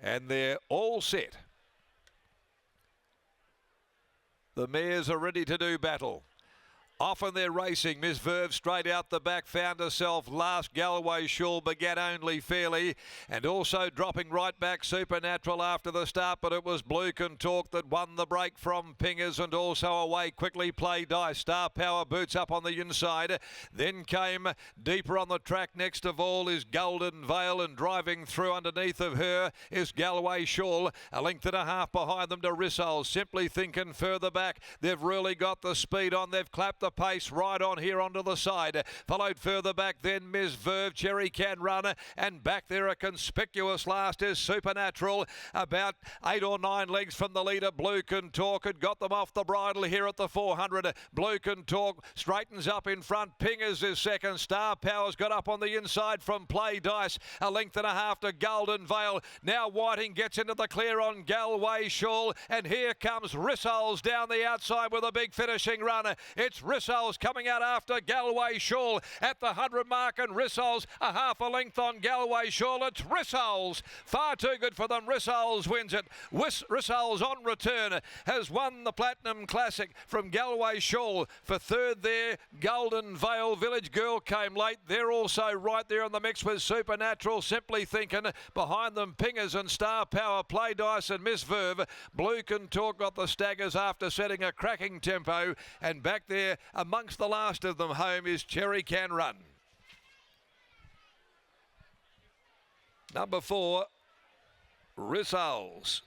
And they're all set. The mares are ready to do battle. Often they're racing. Miss Verve straight out the back found herself last. Galloway Shawl began only fairly, and also dropping right back Supernatural after the start, but it was Blue Can Talk that won the break from Pingers, and also away quickly Play Dice. Star Power boots up on the inside. Then came deeper on the track. Next of all is Golden Veil, and driving through underneath of her is Galloway Shawl. A length and a half behind them to Rissoles. Simply Thinking further back. They've really got the speed on. They've clapped the pace right on here onto the side. Followed further back then Miss Verve, Cherry Can Run, and back there a conspicuous last is Supernatural. About 8 or 9 lengths from the leader. Blue Can Talk had got them off the bridle here at the 400. Blue Can Talk straightens up in front. Pingers is second. Star Power's got up on the inside from Play Dice. A length and a half to Golden Veil. Now Whiting gets into the clear on Galway Shawl, and here comes Rissoles down the outside with a big finishing run. It's Rissoles coming out after Galway Shawl at the 100 mark, and Rissoles a half a length on Galway Shawl. It's Rissoles, far too good for them. Rissoles wins it. Rissoles on return has won the Platinum Classic from Galway Shawl. For third there, Golden Veil. Village Girl came late. They're also right there in the mix with Supernatural. Simply Thinking. Behind them, Pingers and Star Power, Play Dice and Miss Verve. Blue Can Talk got the staggers after setting a cracking tempo, and back there amongst the last of them home is Cherry Can Run. Number 4, Rissoles.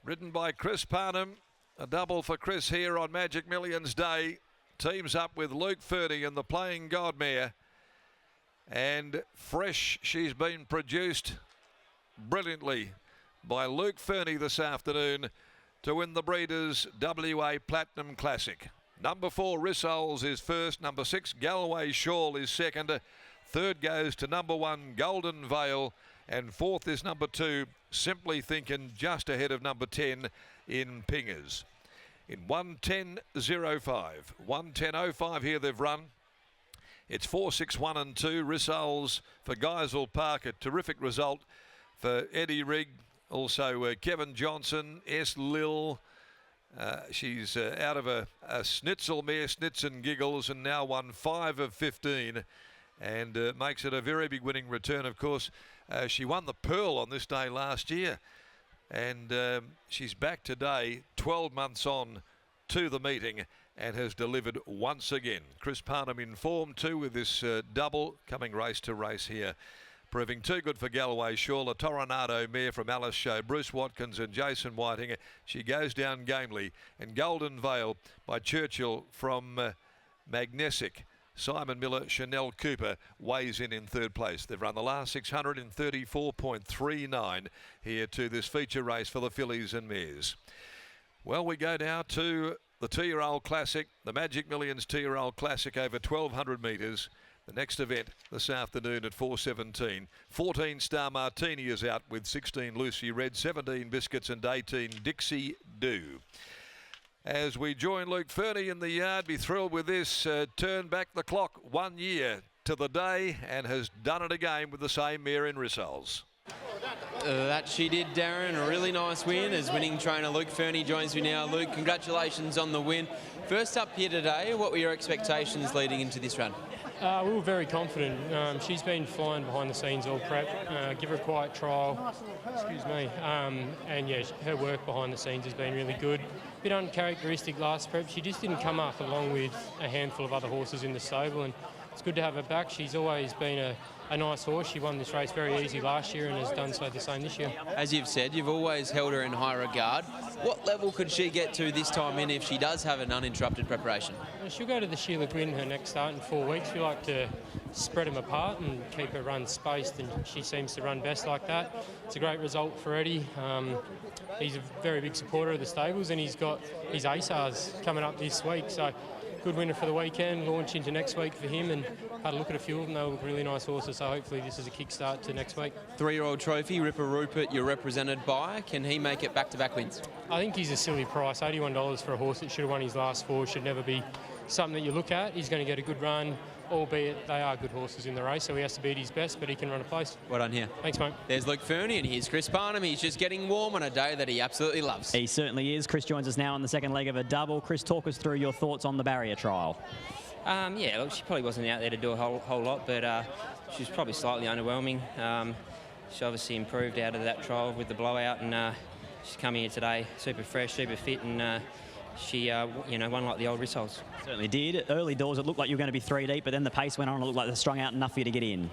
Ridden by Chris Parnham. A double for Chris here on Magic Millions Day. Teams up with Luke Fernie and the Playing God mare. And fresh, she's been produced brilliantly by Luke Fernie this afternoon to win the Breeders' WA Platinum Classic. Number 4, Rissoles is first. Number 6, Galway Shawl is second. Third goes to number 1, Golden Veil. And fourth is number 2, Simply Thinking, just ahead of number 10 in Pingers. In 1:10.05. 1:10.05 here they've run. It's 4, 6, 1 and 2. Rissoles for Geisel Park, a terrific result for Eddie Rigg. Also Kevin Johnson, S. Lil. She's out of a Schnitzel mare, Snits and Giggles, and now won 5 of 15. And makes it a very big winning return. Of course, she won the Pearl on this day last year. And she's back today, 12 months on to the meeting, and has delivered once again. Chris Parnham in form too with this double coming race to race here. Proving too good for Galloway Shawl, a Toronado mare from Alice Show, Bruce Watkins and Jason Whiting. She goes down gamely. And Golden Veil by Churchill from Magnesic. Simon Miller, Chanel Cooper weighs in third place. They've run the last 600 in 34.39 here to this feature race for the fillies and mares. Well, we go now to the 2-year-old classic, the Magic Millions 2-year-old classic over 1,200 metres. The next event this afternoon at 4:17. 14 Star Martini is out with 16 Lucy Red, 17 Biscuits and 18 Dixie Doo. As we join Luke Fernie in the yard, be thrilled with this. Turn back the clock 1 year to the day and has done it again with the same mare in Rissoles. That she did, Darren. A really nice win as winning trainer Luke Fernie joins me now. Luke, congratulations on the win. First up here today, what were your expectations leading into this run? We were very confident. She's been flying behind the scenes all prep. Give her a quiet trial. Excuse me. And yeah, her work behind the scenes has been really good. Bit uncharacteristic last prep. She just didn't come up along with a handful of other horses in the stable, and it's good to have her back. She's always been a nice horse. She won this race very easy last year and has done so the same this year. As you've said, you've always held her in high regard. What level could she get to this time in if she does have an uninterrupted preparation? She'll go to the Sheila Gwynn her next start in 4 weeks. We like to spread them apart and keep her run spaced, and she seems to run best like that. It's a great result for Eddie. He's a very big supporter of the stables, and he's got his ASARs coming up this week. So good winner for the weekend, launch into next week for him, and had a look at a few of them. They look really nice horses, so hopefully this is a kickstart to next week. 3-year-old trophy, Ripper Rupert, you're represented by. Can he make it back-to-back wins? I think he's a silly price. $81 for a horse that should have won his last 4 should never be something that you look at. He's going to get a good run. albeit they are good horses in the race, so he has to beat his best, but he can run a place. Well done here. Thanks, mate. There's Luke Fernie, and here's Chris Barnum. He's just getting warm on a day that he absolutely loves. He certainly is. Chris joins us now on the second leg of a double. Chris, talk us through your thoughts on the barrier trial. Yeah, look, she probably wasn't out there to do a whole lot, but she was probably slightly underwhelming. She obviously improved out of that trial with the blowout, and she's come here today super fresh, super fit, and she won like the old Rissoles. Certainly did. Early doors, it looked like you were going to be 3 deep, but then the pace went on. It looked like they strung out enough for you to get in.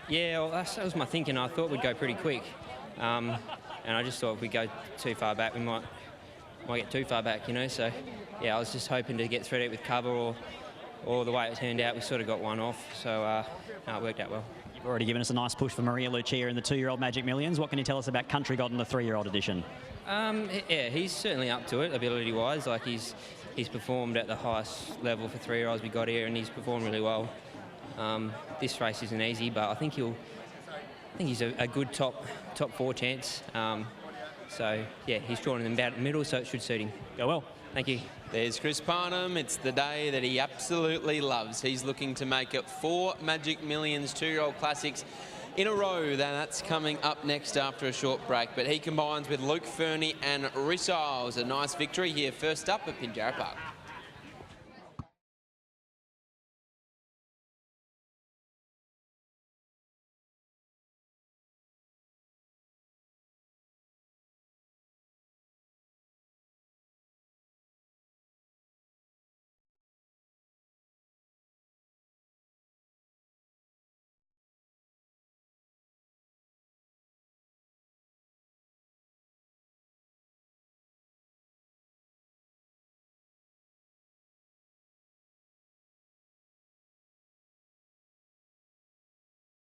Yeah, well, that was my thinking. I thought we'd go pretty quick, and I just thought if we go too far back, we might get too far back, you know. So, yeah, I was just hoping to get 3 deep with cover, or the way it turned out, we sort of got one off. So, it worked out well. You've already given us a nice push for Maria Lucia in the 2-year-old Magic Millions. What can you tell us about Country God in the 3-year-old edition? Yeah, he's certainly up to it, ability-wise. Like he's performed at the highest level for 3-year-olds we got here, and he's performed really well. This race isn't easy, but I think he's a good top 4 chance. So yeah, he's drawn in about the middle, so it should suit him. Go well. Thank you. There's Chris Parnham. It's the day that he absolutely loves. He's looking to make it 4 Magic Millions 2-year-old classics in a row. That's coming up next after a short break. But he combines with Luke Fernie and Rissoles. A nice victory here first up at Pinjarra Park.